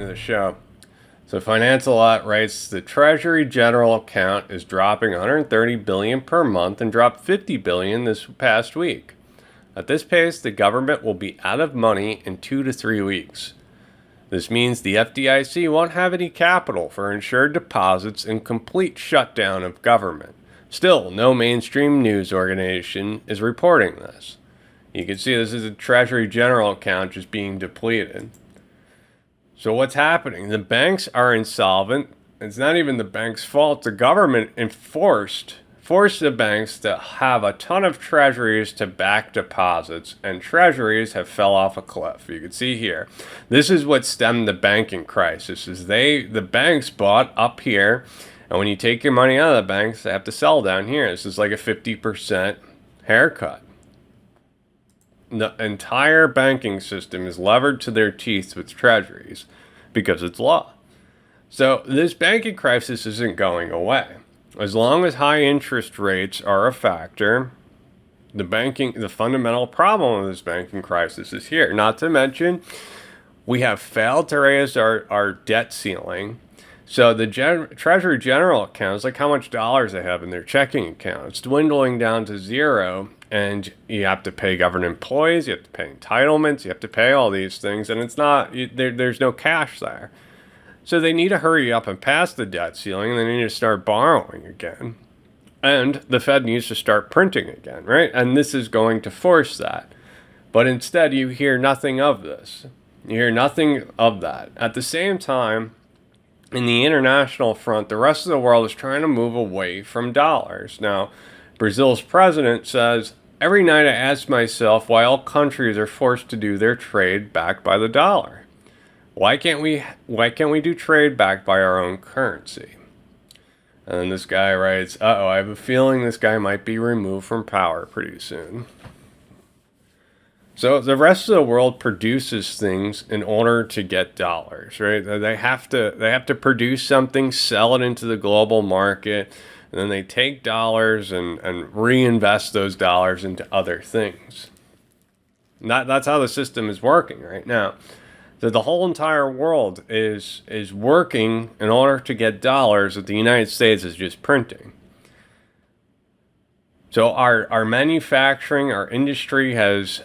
into the show. So Financial Lot writes the Treasury General account is dropping 130 billion per month and dropped 50 billion this past week. At this pace, the government will be out of money in 2 to 3 weeks. This means the FDIC won't have any capital for insured deposits and complete shutdown of government. Still, no mainstream news organization is reporting this. You can see this is a Treasury General account just being depleted. So what's happening? The banks are insolvent. It's not even the bank's fault. The government forced the banks to have a ton of treasuries to back deposits, and treasuries have fell off a cliff. You can see here. This is what stemmed the banking crisis. The banks bought up here, and when you take your money out of the banks, they have to sell down here. This is like a 50% haircut. The entire banking system is levered to their teeth with treasuries because it's law. So this banking crisis isn't going away. As long as high interest rates are a factor, the fundamental problem of this banking crisis is here. Not to mention, we have failed to raise our debt ceiling. So the Treasury General account is like how much dollars they have in their checking account. It's dwindling down to zero, and you have to pay government employees, you have to pay entitlements, you have to pay all these things, and it's not there's no cash there. So they need to hurry up and pass the debt ceiling, and they need to start borrowing again. And the Fed needs to start printing again, right? And this is going to force that. But instead, you hear nothing of this. You hear nothing of that. At the same time, in the international front, the rest of the world is trying to move away from dollars. Now, Brazil's president says, every night I ask myself why all countries are forced to do their trade backed by the dollar. Why can't we do trade backed by our own currency? And then this guy writes, I have a feeling this guy might be removed from power pretty soon. So the rest of the world produces things in order to get dollars, right? They have to produce something, sell it into the global market, and then they take dollars and reinvest those dollars into other things. That's how the system is working right now. So the whole entire world is working in order to get dollars that the United States is just printing. So our manufacturing, our industry has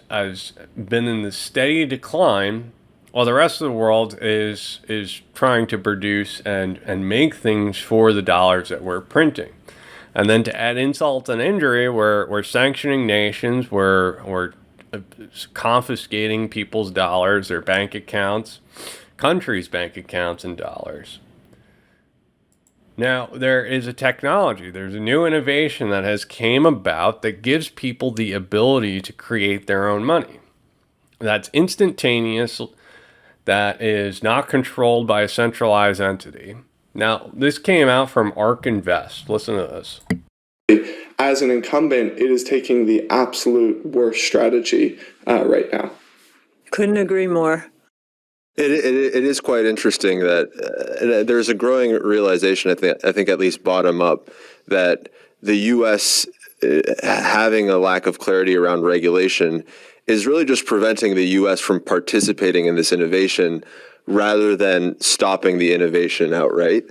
been in the steady decline, while the rest of the world is trying to produce and make things for the dollars that we're printing. And then to add insult and injury, we're sanctioning nations, we're confiscating people's dollars, their bank accounts, countries' bank accounts in dollars. Now, there is a technology, there's a new innovation that has came about that gives people the ability to create their own money. That's instantaneous, that is not controlled by a centralized entity. Now, this came out from ARK Invest. Listen to this. As an incumbent, it is taking the absolute worst strategy right now. Couldn't agree more. It is quite interesting that there's a growing realization, I think at least bottom up, that the U.S. Having a lack of clarity around regulation is really just preventing the U.S. from participating in this innovation rather than stopping the innovation outright.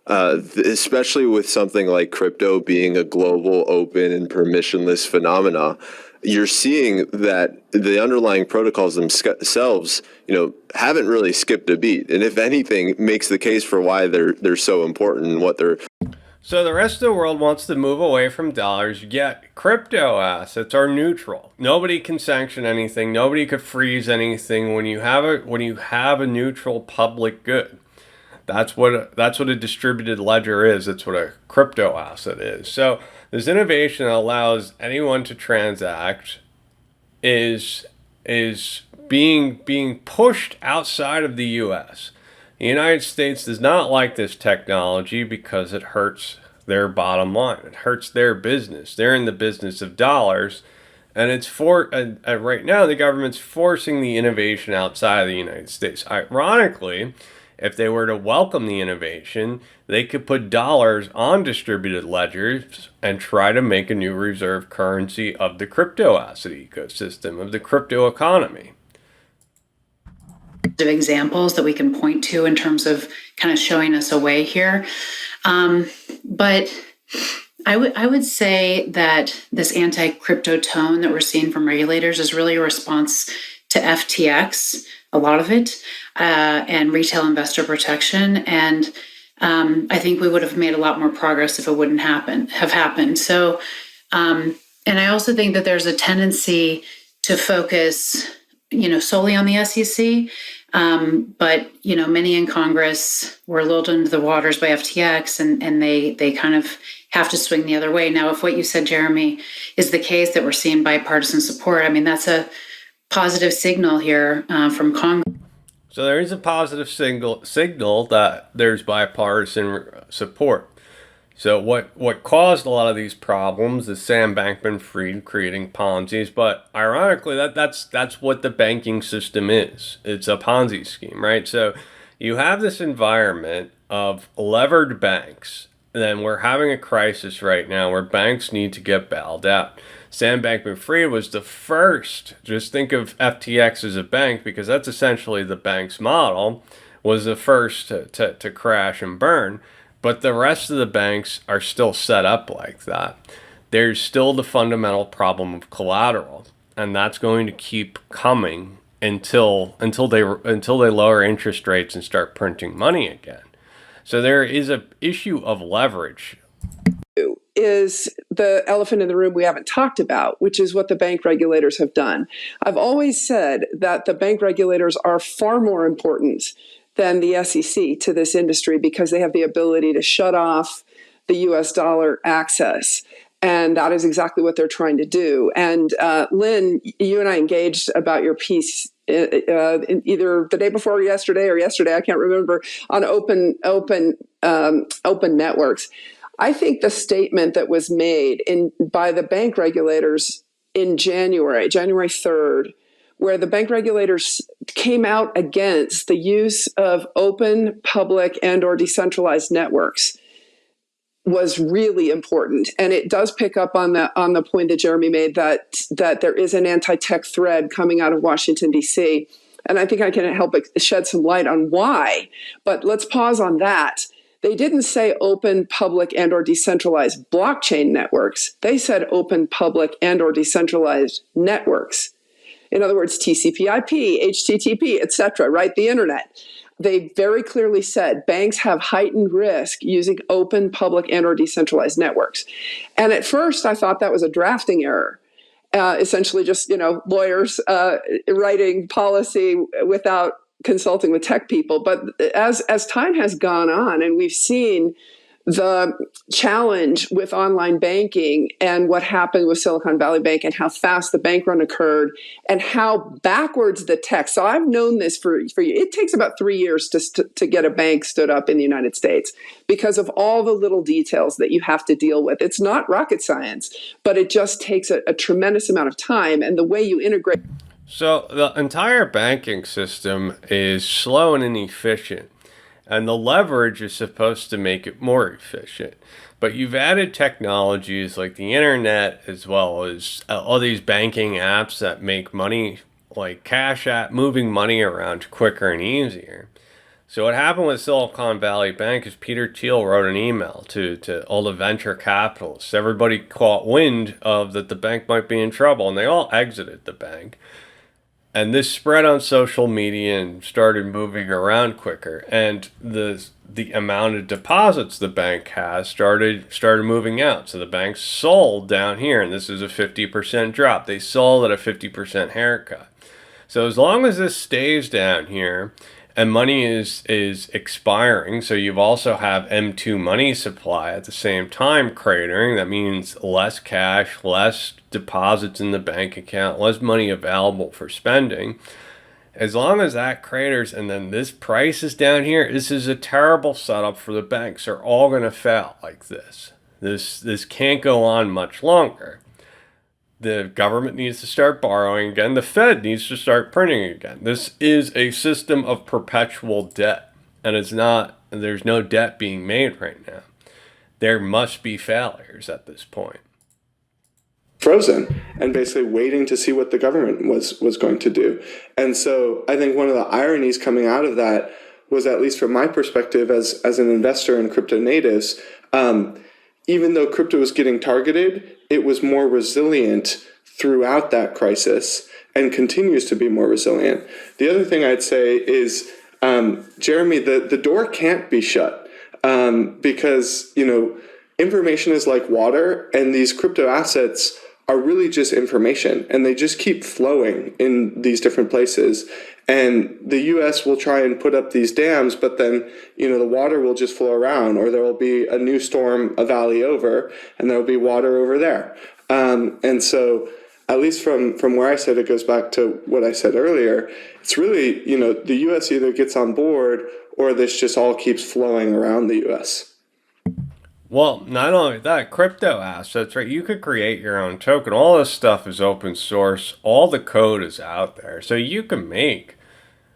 Especially with something like crypto being a global, open, and permissionless phenomena, you're seeing that the underlying protocols themselves, haven't really skipped a beat, and if anything, makes the case for why they're so important and what they're. So the rest of the world wants to move away from dollars, yet crypto assets are neutral. Nobody can sanction anything. Nobody could freeze anything when you have a neutral public good. That's what a distributed ledger is. That's what a crypto asset is. So this innovation that allows anyone to transact is being pushed outside of the U.S. The United States does not like this technology because it hurts their bottom line. It hurts their business. They're in the business of dollars, and right now the government's forcing the innovation outside of the United States. Ironically, if they were to welcome the innovation, they could put dollars on distributed ledgers and try to make a new reserve currency of the crypto asset ecosystem, of the crypto economy. examples that we can point to in terms of kind of showing us a way here. But I would say that this anti-crypto tone that we're seeing from regulators is really a response to FTX, a lot of it, and retail investor protection. And I think we would have made a lot more progress if it wouldn't have happened. So, and I also think that there's a tendency to focus, solely on the SEC. But, many in Congress were lulled into the waters by FTX, and they kind of have to swing the other way. Now, if what you said, Jeremy, is the case, that we're seeing bipartisan support, I mean, that's a positive signal here from Congress. So there is a positive signal that there's bipartisan support. So what caused a lot of these problems is Sam Bankman-Fried creating Ponzi's, but ironically that's what the banking system is. It's a Ponzi scheme, right? So you have this environment of levered banks. Then we're having a crisis right now where banks need to get bailed out. Sam Bankman-Fried was the first. Just think of FTX as a bank, because that's essentially the bank's model. Was the first to crash and burn. But the rest of the banks are still set up like that. There's still the fundamental problem of collateral, and that's going to keep coming until they lower interest rates and start printing money again. So there is an issue of leverage. Is the elephant in the room we haven't talked about, which is what the bank regulators have done. I've always said that the bank regulators are far more important than the SEC to this industry, because they have the ability to shut off the US dollar access. And that is exactly what they're trying to do. And Lynn, you and I engaged about your piece in either the day before yesterday or yesterday, I can't remember, on open networks. I think the statement that was made by the bank regulators in January 3rd, where the bank regulators came out against the use of open, public, and or decentralized networks, was really important. And it does pick up on the point that Jeremy made, that there is an anti-tech thread coming out of Washington, D.C. And I think I can help shed some light on why. But let's pause on that. They didn't say open, public, and or decentralized blockchain networks. They said open, public, and or decentralized networks. In other words, TCP/IP, HTTP, et cetera, right? The internet. They very clearly said banks have heightened risk using open, public, and or decentralized networks. And at first, I thought that was a drafting error. Essentially just, lawyers writing policy without consulting with tech people. But as time has gone on, and we've seen the challenge with online banking and what happened with Silicon Valley Bank and how fast the bank run occurred and how backwards the tech. So I've known this for you. It takes about 3 years to get a bank stood up in the United States because of all the little details that you have to deal with. It's not rocket science, but it just takes a tremendous amount of time, and the way you integrate. So the entire banking system is slow and inefficient. And the leverage is supposed to make it more efficient. But you've added technologies like the internet, as well as all these banking apps that make money, like Cash App, moving money around quicker and easier. So what happened with Silicon Valley Bank is Peter Thiel wrote an email to all the venture capitalists. Everybody caught wind of that the bank might be in trouble, and they all exited the bank. And this spread on social media and started moving around quicker. And the amount of deposits the bank has started moving out. So the bank sold down here, and this is a 50% drop. They sold at a 50% haircut. So as long as this stays down here and money is expiring, so you've also have M2 money supply at the same time cratering. That means less cash, less deposits in the bank account, less money available for spending. As long as that craters and then this price is down here, this is a terrible setup for the banks. They're all going to fail like this. This can't go on much longer. The government needs to start borrowing again. The Fed needs to start printing again. This is a system of perpetual debt, and there's no debt being made right now. There must be failures at this point. frozen and basically waiting to see what the government was going to do. And so I think one of the ironies coming out of that was, at least from my perspective as an investor in crypto natives, even though crypto was getting targeted, it was more resilient throughout that crisis and continues to be more resilient. The other thing I'd say is, Jeremy, the door can't be shut because, information is like water, and these crypto assets are really just information, and they just keep flowing in these different places. And the U.S. will try and put up these dams, but then, the water will just flow around, or there will be a new storm a valley over, and there will be water over there. And so, at least from where I said, it goes back to what I said earlier. It's really, the U.S. either gets on board, or this just all keeps flowing around the U.S. Well, not only that, crypto assets, right? You could create your own token. All this stuff is open source. All the code is out there. So you can make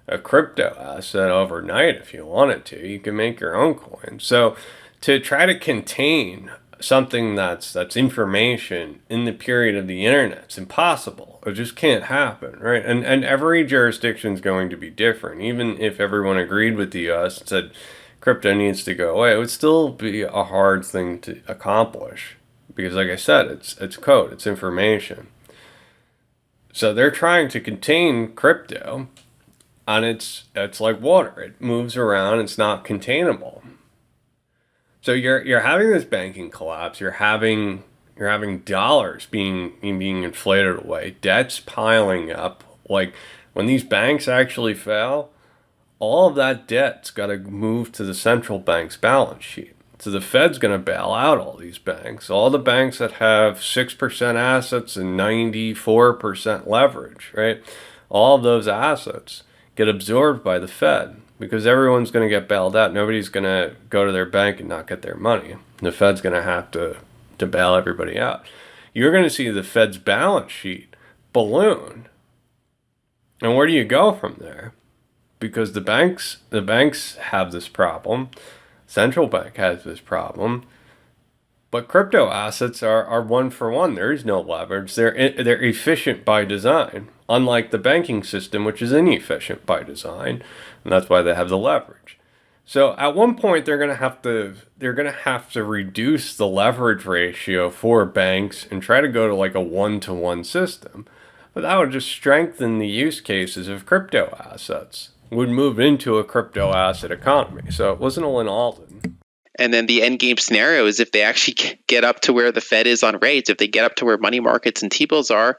a crypto asset overnight if you wanted to. You can make your own coin. So to try to contain something that's information in the period of the internet, it's impossible. It just can't happen, right? And every jurisdiction is going to be different. Even if everyone agreed with the US and said crypto needs to go away, it would still be a hard thing to accomplish because, like I said, it's code, it's information. So they're trying to contain crypto, and it's like water. It moves around. It's not containable. So you're having this banking collapse. You're having dollars being inflated away, debts piling up. Like when these banks actually fail, all of that debt's got to move to the central bank's balance sheet. So the Fed's going to bail out all these banks, all the banks that have 6% assets and 94% leverage, right? All of those assets get absorbed by the Fed because everyone's going to get bailed out. Nobody's going to go to their bank and not get their money. The Fed's going to have to bail everybody out. You're going to see the Fed's balance sheet balloon. And where do you go from there? Because the banks have this problem, central bank has this problem, but crypto assets are one for one. There is no leverage. They're efficient by design, unlike the banking system, which is inefficient by design, and that's why they have the leverage. So at one point they're gonna have to reduce the leverage ratio for banks and try to go to like a 1-to-1 system, but that would just strengthen the use cases of crypto assets. Would move into a crypto asset economy. So it wasn't all in Alden. And then the end game scenario is if they actually get up to where the Fed is on rates, if they get up to where money markets and T-bills are,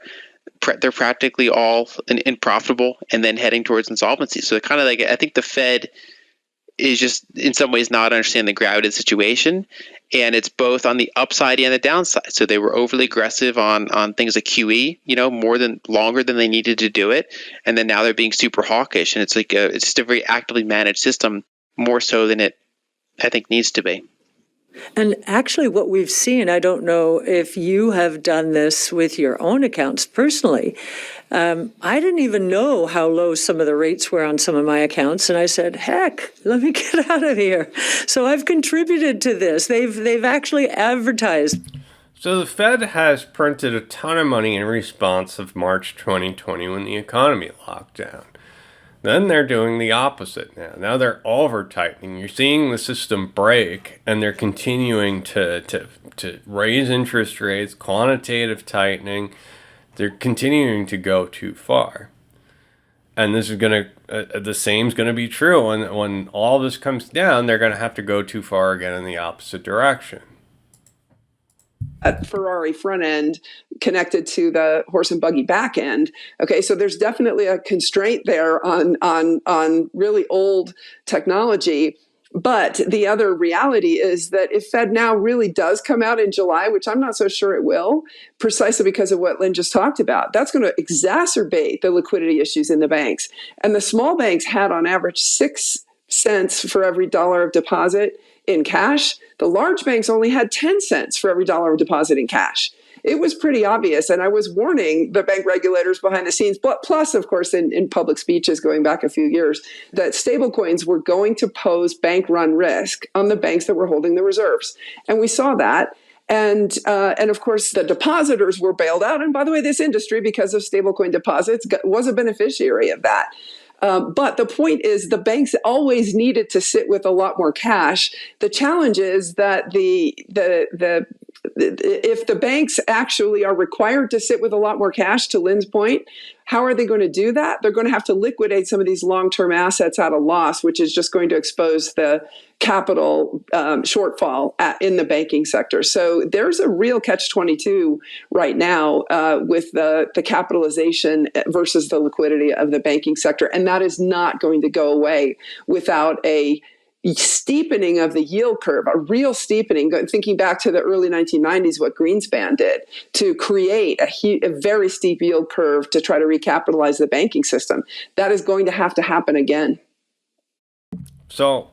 they're practically all unprofitable and then heading towards insolvency. So kind of like, I think the Fed is just in some ways not understanding the gravity of the situation. And it's both on the upside and the downside. So they were overly aggressive on things like QE, longer than they needed to do it. And then now they're being super hawkish. And it's like it's just a very actively managed system, more so than it, I think, needs to be. And actually what we've seen, I don't know if you have done this with your own accounts personally. I didn't even know how low some of the rates were on some of my accounts. And I said, heck, let me get out of here. So I've contributed to this. They've actually advertised. So the Fed has printed a ton of money in response of March 2020 when the economy locked down. Then they're doing the opposite now. Now they're over-tightening. You're seeing the system break, and they're continuing to raise interest rates, quantitative tightening. They're continuing to go too far. And this is the same's going to be true. When all this comes down, they're going to have to go too far again in the opposite direction. Ferrari front end connected to the horse and buggy back end. Okay, so there's definitely a constraint there on really old technology. But the other reality is that if Fed now really does come out in July, which I'm not so sure it will, precisely because of what Lynn just talked about, that's going to exacerbate the liquidity issues in the banks. And the small banks had on average 6 cents for every dollar of deposit in cash. The large banks only had 10 cents for every dollar of deposit in cash. It was pretty obvious. And I was warning the bank regulators behind the scenes, but plus, of course, in public speeches going back a few years, that stablecoins were going to pose bank run risk on the banks that were holding the reserves. And we saw that. And of course, the depositors were bailed out. And by the way, this industry, because of stablecoin deposits, was a beneficiary of that. But the point is, the banks always needed to sit with a lot more cash. The challenge is that if the banks actually are required to sit with a lot more cash, to Lynn's point, how are they going to do that? They're going to have to liquidate some of these long-term assets at a loss, which is just going to expose the capital shortfall in the banking sector. So there's a real catch-22 right now with the capitalization versus the liquidity of the banking sector. And that is not going to go away without a steepening of the yield curve, a real steepening, thinking back to the early 1990s, what Greenspan did to create a very steep yield curve to try to recapitalize the banking system. That is going to have to happen again. So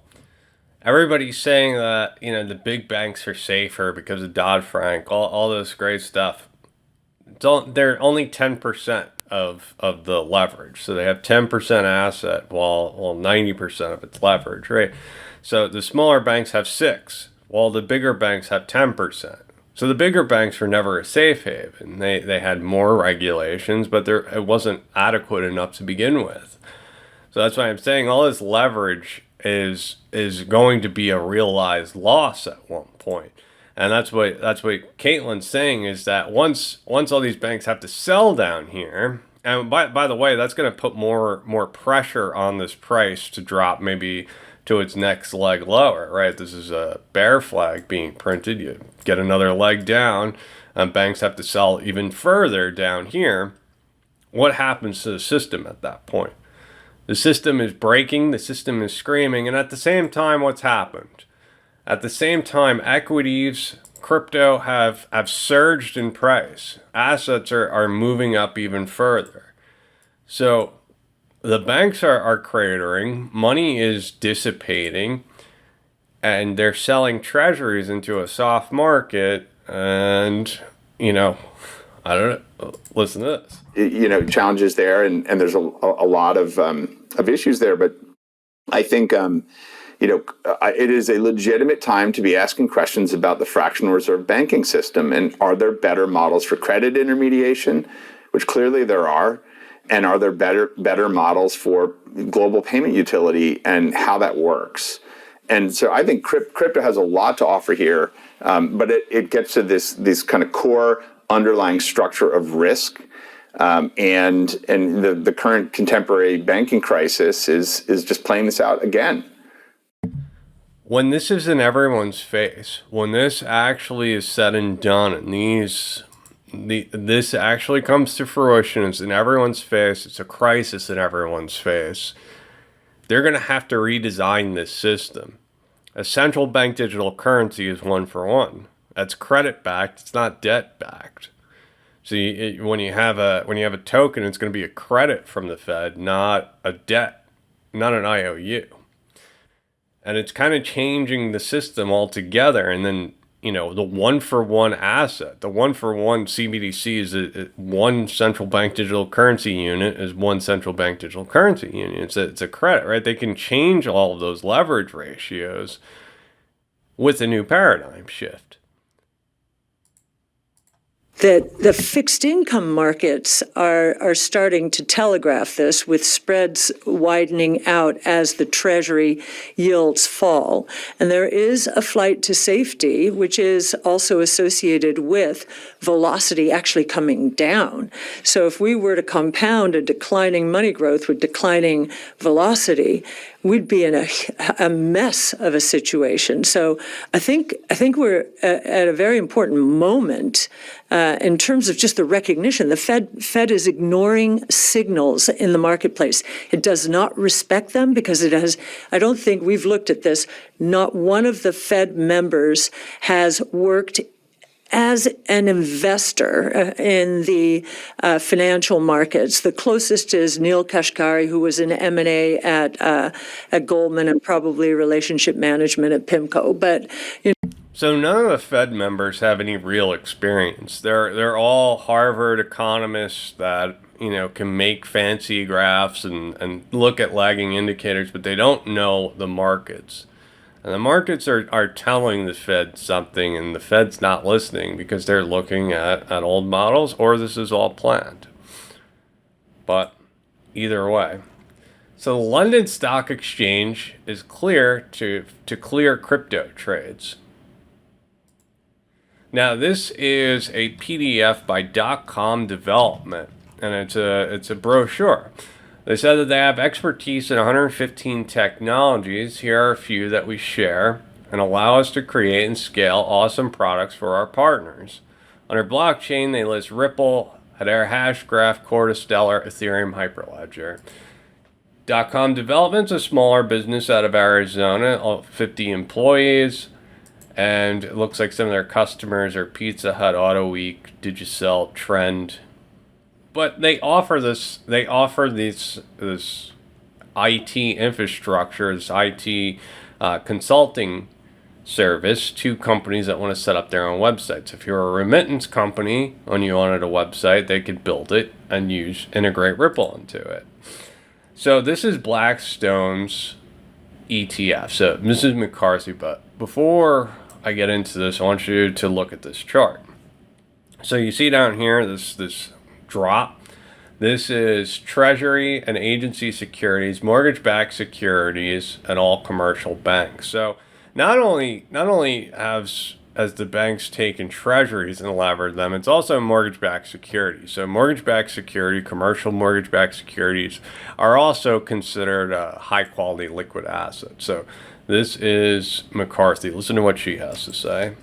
everybody's saying that, the big banks are safer because of Dodd-Frank, all this great stuff. They're only 10% of the leverage. So they have 10% asset while 90% of it's leverage, right? So the smaller banks have 6, while the bigger banks have 10%. So the bigger banks were never a safe haven. They had more regulations, but it wasn't adequate enough to begin with. So that's why I'm saying all this leverage is going to be a realized loss at one point. And that's what Caitlin's saying, is that once all these banks have to sell down here, and by the way, that's going to put more pressure on this price to drop maybe to its next leg lower, right? This is a bear flag being printed. You get another leg down, and banks have to sell even further down here. What happens to the system at that point? The system is breaking, the system is screaming, and at the same time, what's happened? At the same time, equities, crypto have surged in price. Assets are moving up even further. So the banks are cratering, money is dissipating, and they're selling treasuries into a soft market. And, I don't know, listen to this. Challenges there, and there's a lot of issues there. But I think, it is a legitimate time to be asking questions about the fractional reserve banking system. And are there better models for credit intermediation, which clearly there are? And are there better models for global payment utility and how that works? And so I think crypto has a lot to offer here, but it gets to this kind of core underlying structure of risk. And the current contemporary banking crisis is just playing this out again. When this is in everyone's face, when this actually is said and done, and this actually comes to fruition, it's in everyone's face, it's a crisis in everyone's face, they're going to have to redesign this system. A central bank digital currency is 1-for-1. That's credit backed, it's not debt backed. So when you have a token, it's going to be a credit from the Fed, not a debt, not an IOU. And it's kind of changing the system altogether. And then, the 1-for-1 asset, the 1-for-1 CBDC is one central bank digital currency unit is one central bank digital currency unit. It's a credit, right? They can change all of those leverage ratios with a new paradigm shift. That the fixed income markets are starting to telegraph this, with spreads widening out as the Treasury yields fall. And there is a flight to safety, which is also associated with velocity actually coming down. So if we were to compound a declining money growth with declining velocity, we'd be in a mess of a situation. So I think we're at a very important moment in terms of just the recognition. The Fed is ignoring signals in the marketplace. It does not respect them because it has, I don't think we've looked at this, not one of the Fed members has worked as an investor in the financial markets. The closest is Neil Kashkari, who was in M&A at Goldman and probably relationship management at PIMCO. But So none of the Fed members have any real experience. They're all Harvard economists that can make fancy graphs and look at lagging indicators, but they don't know the markets. And the markets are telling the Fed something, and the Fed's not listening because they're looking at old models, or this is all planned. But either way. So the London Stock Exchange is clear to clear crypto trades. Now this is a PDF by .com Development, and it's a brochure. They said that they have expertise in 115 technologies. Here are a few that we share and allow us to create and scale awesome products for our partners. Under blockchain, they list Ripple, Hedera Hashgraph, Corda, Stellar, Ethereum, Hyperledger. .com Development's a smaller business out of Arizona, 50 employees, and it looks like some of their customers are Pizza Hut, Auto Week, Digicel, Trend. But they offer this IT infrastructure, this IT consulting service to companies that want to set up their own websites. If you're a remittance company and you wanted a website, they could build it and integrate Ripple into it. So this is Blackstone's ETF. So Mrs. McCarthy, but before I get into this, I want you to look at this chart. So you see down here this drop. This is Treasury and agency securities, mortgage-backed securities, and all commercial banks. So not only has the banks taken treasuries and levered them, it's also mortgage-backed securities. So mortgage-backed security, commercial mortgage-backed securities are also considered a high-quality liquid asset. So this is McCarthy. Listen to what she has to say.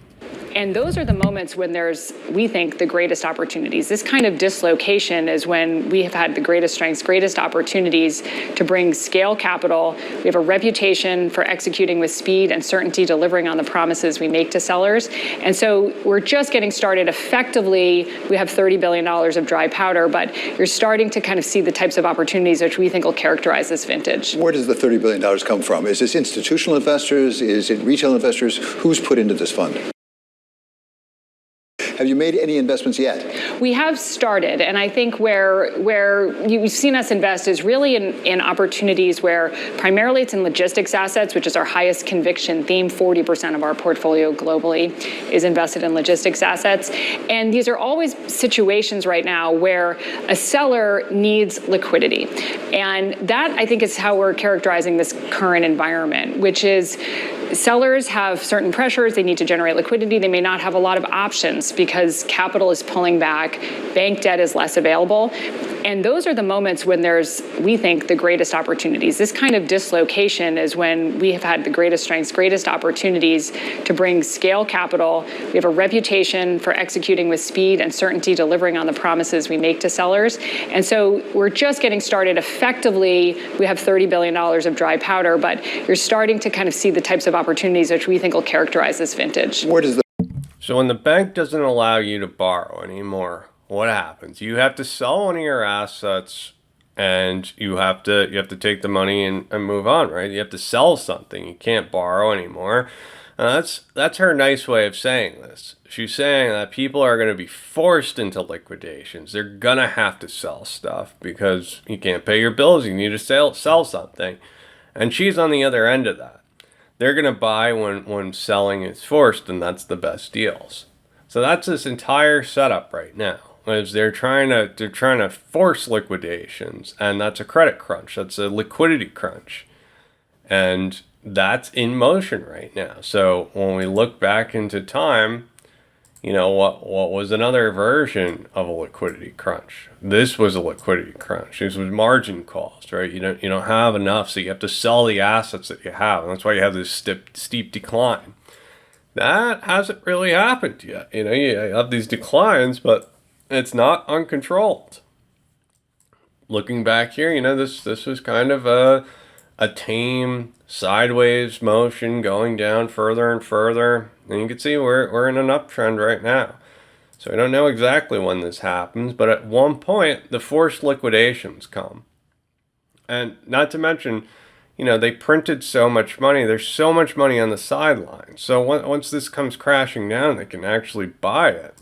And those are the moments when there's, we think, the greatest opportunities. This kind of dislocation is when we have had the greatest strengths, greatest opportunities to bring scale capital. We have a reputation for executing with speed and certainty, delivering on the promises we make to sellers. And so we're just getting started. Effectively, we have $30 billion of dry powder, but you're starting to kind of see the types of opportunities which we think will characterize this vintage. Where does the $30 billion come from? Is this institutional investors? Is it retail investors? Who's put into this fund? Have you made any investments yet? We have started, and I think where you've seen us invest is really in opportunities where primarily it's in logistics assets, which is our highest conviction theme. 40% of our portfolio globally is invested in logistics assets. And these are always situations right now where a seller needs liquidity. And that, I think, is how we're characterizing this current environment, which is sellers have certain pressures. They need to generate liquidity. They may not have a lot of options because capital is pulling back, bank debt is less available. And those are the moments when there's, we think, the greatest opportunities. This kind of dislocation is when we have had the greatest strengths, greatest opportunities to bring scale capital. We have a reputation for executing with speed and certainty, delivering on the promises we make to sellers. And so we're just getting started. Effectively, we have $30 billion of dry powder, but you're starting to kind of see the types of opportunities which we think will characterize this vintage. So when the bank doesn't allow you to borrow anymore, what happens? You have to sell one of your assets, and you have to take the money and move on, right? You have to sell something. You can't borrow anymore. That's her nice way of saying this. She's saying that people are going to be forced into liquidations. They're going to have to sell stuff because you can't pay your bills. You need to sell something. And she's on the other end of that. They're going to buy when selling is forced, and that's the best deals. So that's this entire setup right now. Is they're trying to force liquidations, and that's a credit crunch. That's a liquidity crunch. And that's in motion right now. So when we look back into time, you know, what was another version of a liquidity crunch? This was a liquidity crunch. This was margin calls, right? You don't have enough, so you have to sell the assets that you have, and that's why you have this steep decline. That hasn't really happened yet. You know, you have these declines, but it's not uncontrolled. Looking back here, you know, this was kind of a tame sideways motion going down further and further. And you can see we're in an uptrend right now. So I don't know exactly when this happens, but at one point, the forced liquidations come. And not to mention, you know, they printed so much money. There's so much money on the sidelines. So once this comes crashing down, they can actually buy it.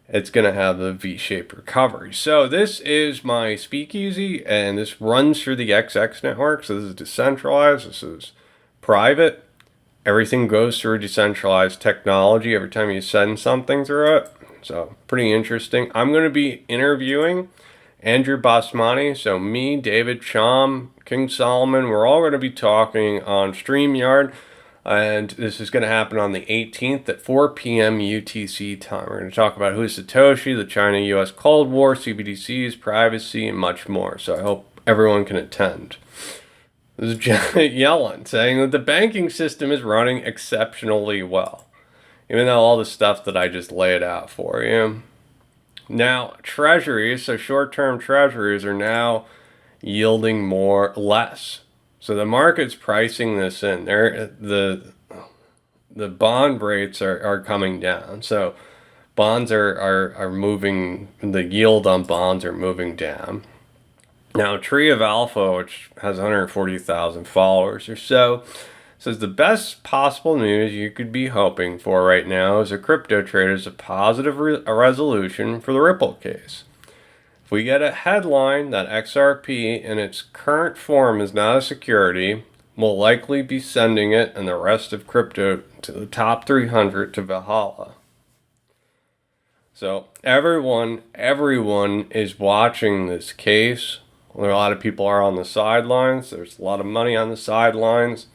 It's going to have a V-shaped recovery. So this is my speakeasy, and this runs through the XX network. So this is decentralized. This is private. everything goes through decentralized technology every time you send something through it. So pretty interesting. I'm going to be interviewing Andrew Basmani. So me, David Cham, King Solomon, we're all going to be talking on StreamYard. And this is going to happen on the 18th at 4 p.m. UTC time. We're going to talk about who's Satoshi, the China-US Cold War, CBDCs, privacy, and much more. So I hope everyone can attend. This is Janet Yellen saying that the banking system is running exceptionally well, even though all the stuff that I just laid out for you. Now, treasuries, so short-term treasuries, are now yielding less. So the market's pricing this in. The bond rates are coming down. So bonds are moving, the yield on bonds are moving down. Now, Tree of Alpha, which has 140,000 followers or so, says the best possible news you could be hoping for right now as a crypto trader is a positive resolution for the Ripple case. If we get a headline that XRP in its current form is not a security, we'll likely be sending it and the rest of crypto to the top 300 to Valhalla. So everyone is watching this case. A lot of people are on the sidelines. There's a lot of money on the sidelines.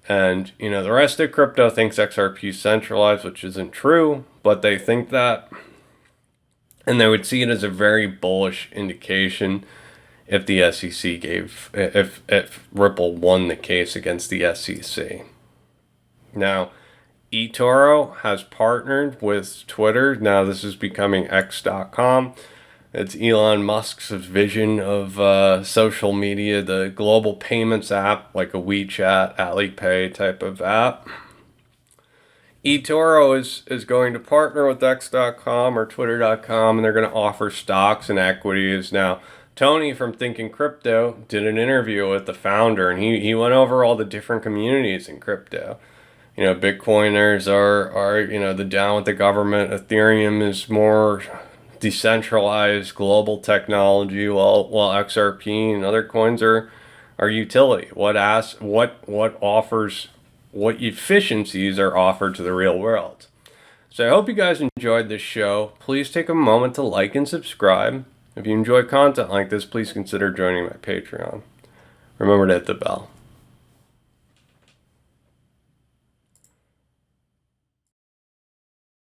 And, the rest of crypto thinks XRP is centralized, which isn't true, but they think that. And they would see it as a very bullish indication if the SEC if Ripple won the case against the SEC. Now, eToro has partnered with Twitter. Now this is becoming X.com. It's Elon Musk's vision of social media, the global payments app, like a WeChat, Alipay type of app. eToro is going to partner with X.com or Twitter.com, and they're going to offer stocks and equities. Now, Tony from Thinking Crypto did an interview with the founder, and he went over all the different communities in crypto. Bitcoiners are the down with the government. Ethereum is more decentralized global technology, while XRP and other coins are utility. What efficiencies are offered to the real world. So I hope you guys enjoyed this show. Please take a moment to like and subscribe. If you enjoy content like this, please consider joining my Patreon. Remember to hit the bell.